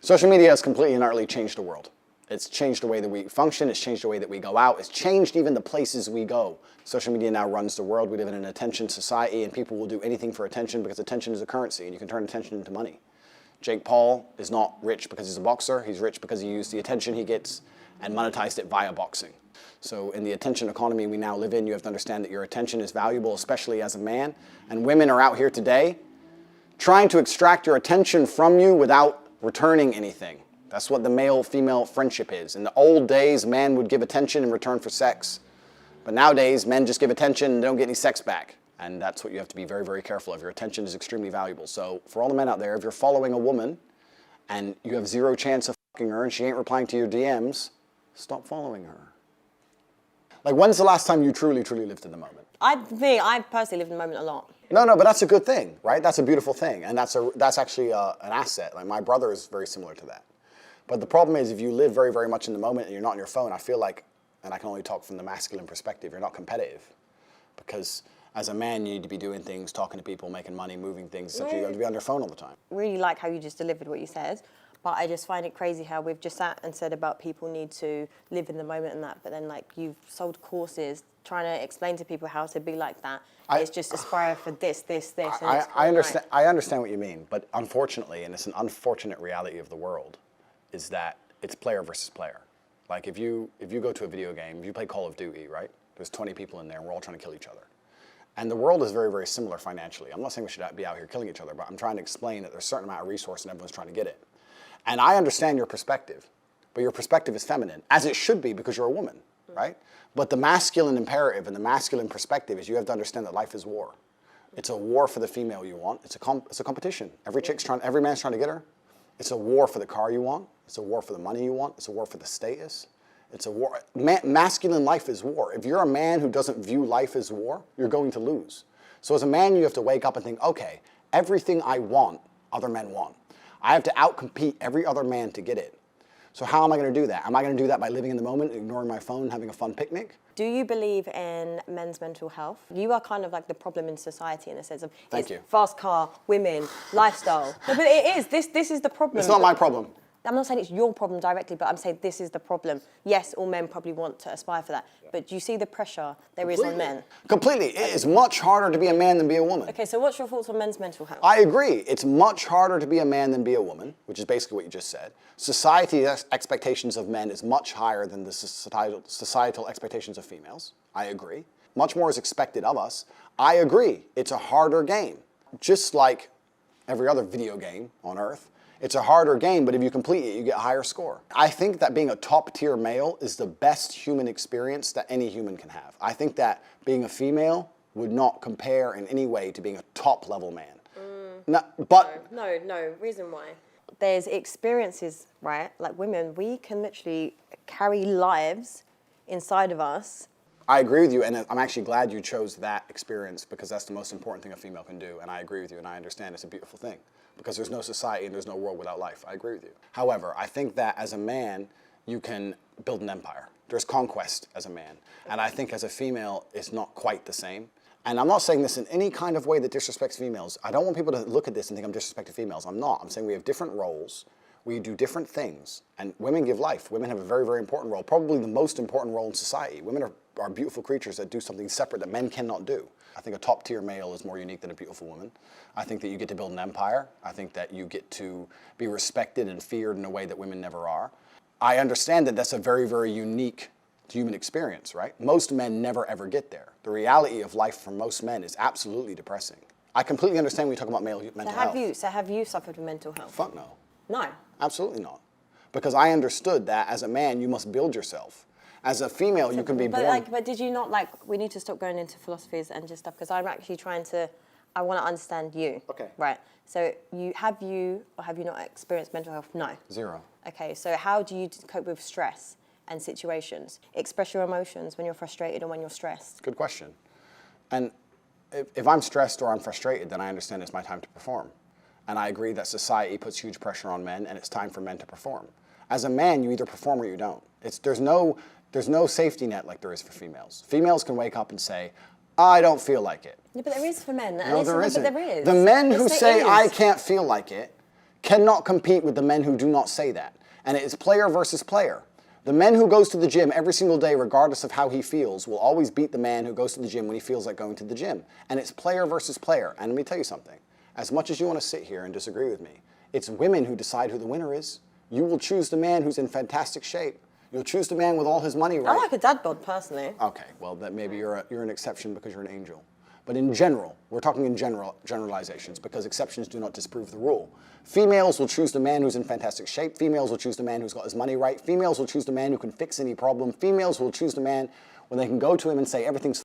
Social media has completely and utterly changed the world. It's changed the way that we function. It's changed the way that we go out. It's changed even the places we go. Social media now runs the world. We live in an attention society, and people will do anything for attention because attention is a currency, and you can turn attention into money. Jake Paul is not rich because he's a boxer. He's rich because he used the attention he gets and monetized it via boxing. So in the attention economy we now live in, you have to understand that your attention is valuable, especially as a man. And women are out here today trying to extract your attention from you without returning anything. That's what the male-female friendship is. In the old days, man would give attention in return for sex. But nowadays, men just give attention and don't get any sex back. And that's what you have to be very, very careful of. Your attention is extremely valuable. So for all the men out there, if you're following a woman and you have zero chance of fucking her and she ain't replying to your DMs, stop following her. Like, when's the last time you truly, truly lived in the moment? I personally live in the moment a lot. No, but that's a good thing, right? That's a beautiful thing. And that's actually an asset. Like, my brother is very similar to that. But the problem is, if you live very, very much in the moment and you're not on your phone, I feel like, and I can only talk from the masculine perspective, you're not competitive. Because as a man, you need to be doing things, talking to people, making money, moving things, etc. You have to be on your phone all the time. Really like how you just delivered what you said, but I just find it crazy how we've just sat and said about people need to live in the moment and that, but then like you've sold courses trying to explain to people how to be like that. It's just aspire for this. I understand. I understand what you mean, but unfortunately, and it's an unfortunate reality of the world, is that it's player versus player. Like if you go to a video game, if you play Call of Duty, right? There's 20 people in there, and we're all trying to kill each other. And the world is very, very similar financially. I'm not saying we should be out here killing each other, but I'm trying to explain that there's a certain amount of resource and everyone's trying to get it. And I understand your perspective, but your perspective is feminine, as it should be because you're a woman, right? But the masculine imperative and the masculine perspective is you have to understand that life is war. It's a war for the female you want. It's a competition. Every man's trying to get her. It's a war for the car you want. It's a war for the money you want. It's a war for the status. It's a war. Masculine life is war. If you're a man who doesn't view life as war, you're going to lose. So as a man, you have to wake up and think, okay, everything I want, other men want. I have to outcompete every other man to get it. So how am I going to do that? Am I going to do that by living in the moment, ignoring my phone, and having a fun picnic? Do you believe in men's mental health? You are kind of like the problem in society in the sense of fast car, women, lifestyle. No, but it is. This is the problem. It's not my problem. I'm not saying it's your problem directly, but I'm saying this is the problem. Yes, all men probably want to aspire for that. But do you see the pressure there is on men? Completely. It is much harder to be a man than be a woman. Okay, so what's your thoughts on men's mental health? I agree. It's much harder to be a man than be a woman, which is basically what you just said. Society's expectations of men is much higher than the societal expectations of females. I agree. Much more is expected of us. I agree. It's a harder game. Just like every other video game on Earth. It's a harder game, but if you complete it, you get a higher score. I think that being a top-tier male is the best human experience that any human can have. I think that being a female would not compare in any way to being a top-level man. No, reason why. There's experiences, right? Like women, we can literally carry lives inside of us. I agree with you, and I'm actually glad you chose that experience because that's the most important thing a female can do, and I agree with you, and I understand it's a beautiful thing. Because there's no society and there's no world without life. I agree with you. However, I think that as a man, you can build an empire. There's conquest as a man. And I think as a female, it's not quite the same. And I'm not saying this in any kind of way that disrespects females. I don't want people to look at this and think I'm disrespecting females. I'm not. I'm saying we have different roles. We do different things. And women give life. Women have a very, very important role, probably the most important role in society. Women are beautiful creatures that do something separate that men cannot do. I think a top-tier male is more unique than a beautiful woman. I think that you get to build an empire. I think that you get to be respected and feared in a way that women never are. I understand that that's a very, very unique human experience, right? Most men never ever get there. The reality of life for most men is absolutely depressing. I completely understand when you talk about mental health. So have you suffered with mental health? Fuck no. No? Absolutely not. Because I understood that as a man, you must build yourself. As a female, you can be born. But did you not, we need to stop going into philosophies and just stuff, because I'm actually I want to understand you. Okay. Right. So have you not experienced mental health? No. Zero. Okay, so how do you cope with stress and situations? Express your emotions when you're frustrated or when you're stressed. Good question. And if I'm stressed or I'm frustrated, then I understand it's my time to perform. And I agree that society puts huge pressure on men, and it's time for men to perform. As a man, you either perform or you don't. There's no safety net like there is for females. Females can wake up and say, I don't feel like it. Yeah, but there is for men. No, there isn't. But there is. The men who say, I can't feel like it, cannot compete with the men who do not say that. And it is player versus player. The man who goes to the gym every single day, regardless of how he feels, will always beat the man who goes to the gym when he feels like going to the gym. And it's player versus player. And let me tell you something. As much as you want to sit here and disagree with me, it's women who decide who the winner is. You will choose the man who's in fantastic shape. You'll choose the man with all his money right. I like a dad bod, personally. Okay, well, that maybe you're an exception because you're an angel. But in general, we're talking in generalizations because exceptions do not disprove the rule. Females will choose the man who's in fantastic shape. Females will choose the man who's got his money right. Females will choose the man who can fix any problem. Females will choose the man when they can go to him and say, everything's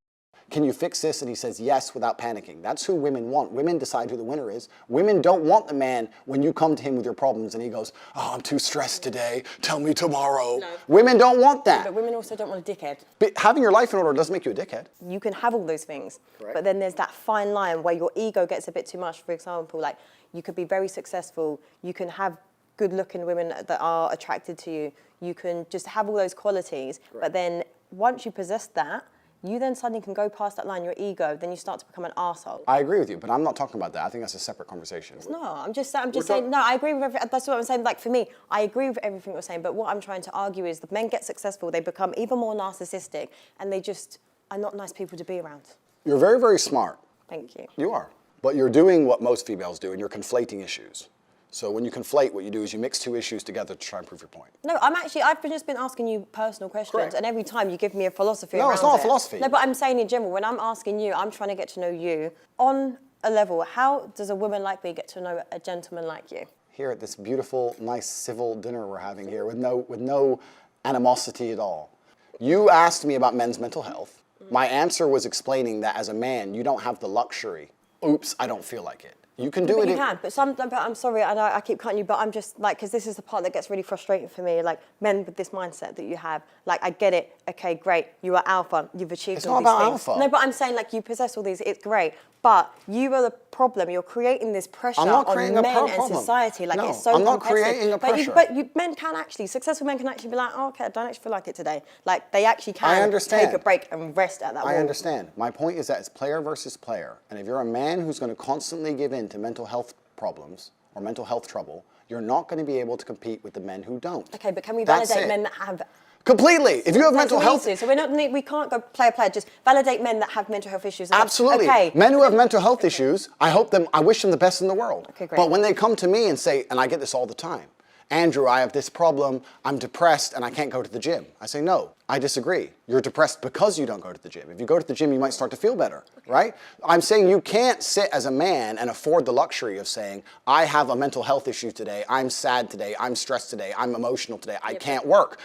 can you fix this? And he says yes without panicking. That's who women want. Women decide who the winner is. Women don't want the man when you come to him with your problems and he goes, oh, I'm too stressed today. Tell me tomorrow. No. Women don't want that. But women also don't want a dickhead. But having your life in order doesn't make you a dickhead. You can have all those things. Correct. But then there's that fine line where your ego gets a bit too much. For example, like you could be very successful. You can have good-looking women that are attracted to you. You can just have all those qualities. Correct. But then once you possess that, you then suddenly can go past that line, your ego, then you start to become an arsehole. I agree with you, but I'm not talking about that. I think that's a separate conversation. It's not. I'm just saying, no, I agree with everything. That's what I'm saying. Like, for me, I agree with everything you're saying, but what I'm trying to argue is the men get successful, they become even more narcissistic, and they just are not nice people to be around. You're very, very smart. Thank you. You are. But you're doing what most females do, and you're conflating issues. So when you conflate, what you do is you mix two issues together to try and prove your point. No, I've just been asking you personal questions, Correct. And every time you give me a philosophy No, around it's not it. a philosophy. No, but I'm saying in general, when I'm asking you, I'm trying to get to know you. On a level, how does a woman like me get to know a gentleman like you? Here at this beautiful, nice, civil dinner we're having here with no animosity at all. You asked me about men's mental health. My answer was explaining that as a man, you don't have the luxury. Oops, I don't feel like it. You can do but it. You can, but I'm sorry, I know I keep cutting you, but I'm just like, because this is the part that gets really frustrating for me. Like men with this mindset that you have, like I get it. Okay, great, you are alpha. You've achieved all these things. It's not about alpha. No, but I'm saying like you possess all these. It's great, but you are the problem. You're creating this pressure on men and society. Like no, it's so I'm not competitive. creating a pressure. But men can actually, successful men can actually be like, oh, okay, I don't actually feel like it today. Like they actually can take a break and rest at that. I understand. My point is that it's player versus player, and if you're a man who's going to constantly give in to mental health problems or mental health trouble, you're not going to be able to compete with the men who don't. Okay, but can we validate men that have... Completely. If you have mental health... So we can't go player, just validate men that have mental health issues. Absolutely. Okay. Men who have mental health issues, I wish them the best in the world. Okay, great. But when they come to me and say, and I get this all the time, Andrew, I have this problem, I'm depressed and I can't go to the gym. I say, no, I disagree. You're depressed because you don't go to the gym. If you go to the gym, you might start to feel better, right? I'm saying you can't sit as a man and afford the luxury of saying, I have a mental health issue today, I'm sad today, I'm stressed today, I'm emotional today, I can't work.